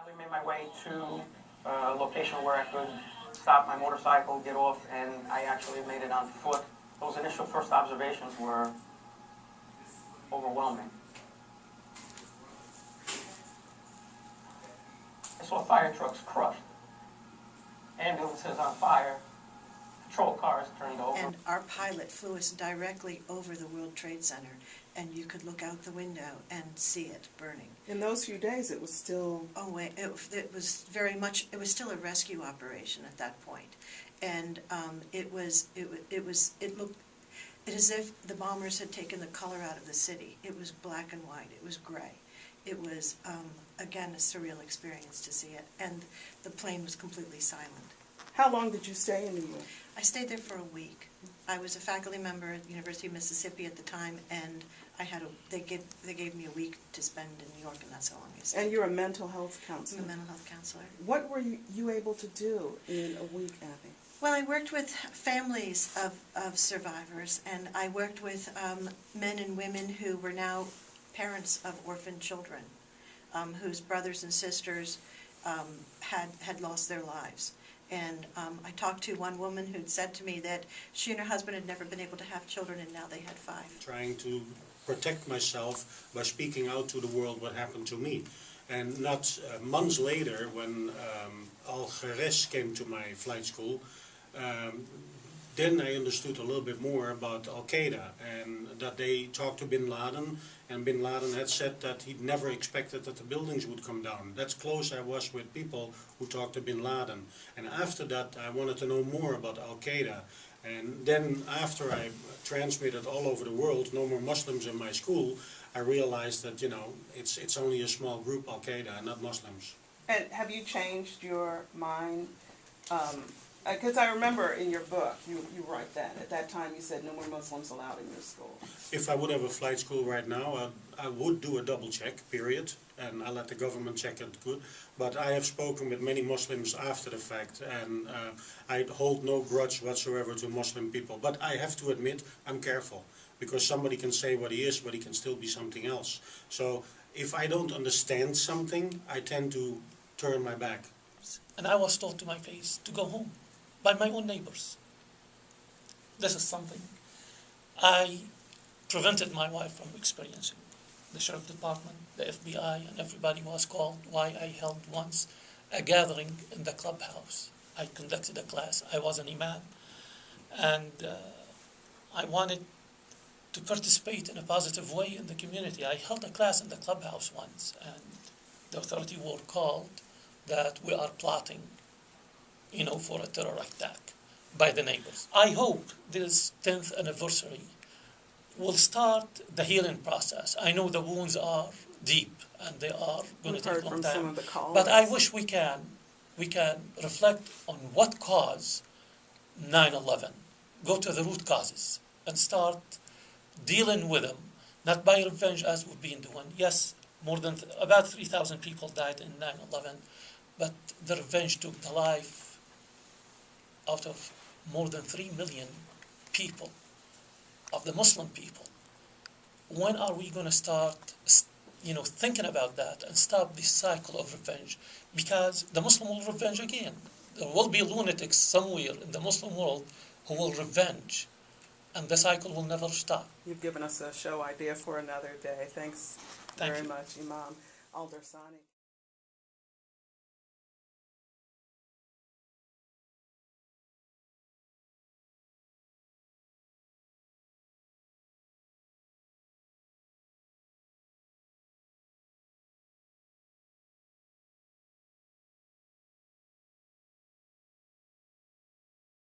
finally made my way to a location where I could stop my motorcycle, get off, and I actually made it on foot. Those initial first observations were overwhelming. I saw fire trucks crushed, ambulances on fire, patrol cars turned over. And our pilot flew us directly over the World Trade Center, and you could look out the window and see it burning. In those few days, it was still... Oh, wait, it was very much, it was still a rescue operation at that point. And it looked as if the bombers had taken the color out of the city. It was black and white, it was gray. It was, again, a surreal experience to see it, and the plane was completely silent. How long did you stay in New York? I stayed there for a week. I was a faculty member at the University of Mississippi at the time, and they gave me a week to spend in New York, and that's how long I stayed. And you're a mental health counselor. I'm a mental health counselor. What were you able to do in a week, Abby? Well, I worked with families of survivors, and I worked with men and women who were now parents of orphaned children, whose brothers and sisters had lost their lives. And I talked to one woman who'd said to me that she and her husband had never been able to have children, and now they had 5. Trying to protect myself by speaking out to the world what happened to me. And not months later, when Al-Khares came to my flight school, then I understood a little bit more about Al-Qaeda, and that they talked to bin Laden, and bin Laden had said that he'd never expected that the buildings would come down. That's close I was with people who talked to bin Laden. And after that I wanted to know more about Al-Qaeda. And then after I transmitted all over the world, no more Muslims in my school, I realized that, you know, it's only a small group, Al-Qaeda, and not Muslims. And have you changed your mind? Because I remember in your book, you write that. At that time you said no more Muslims allowed in your school. If I would have a flight school right now, I would do a double check, period, and I let the government check it good. But I have spoken with many Muslims after the fact, and I hold no grudge whatsoever to Muslim people. But I have to admit, I'm careful, because somebody can say what he is, but he can still be something else. So if I don't understand something, I tend to turn my back. And I was told to my face to go home by my own neighbors. This is something I prevented my wife from experiencing. The sheriff department, the FBI, and everybody was called. Why I held once a gathering in the clubhouse. I conducted a class. I was an imam, and I wanted to participate in a positive way in the community. I held a class in the clubhouse once, and the authority were called that we are plotting, for a terror attack by the neighbors. I hope this 10th anniversary will start the healing process. I know the wounds are deep and they are going to take a long time. But I wish we can reflect on what caused 9/11. Go to the root causes and start dealing with them, not by revenge as we've been doing. Yes, more than about 3,000 people died in 9/11, but the revenge took the life out of more than 3 million people, of the Muslim people. When are we going to start, thinking about that and stop this cycle of revenge? Because the Muslim will revenge again. There will be lunatics somewhere in the Muslim world who will revenge, and the cycle will never stop. You've given us a show idea for another day. Thanks very much, Imam Al-Darsani.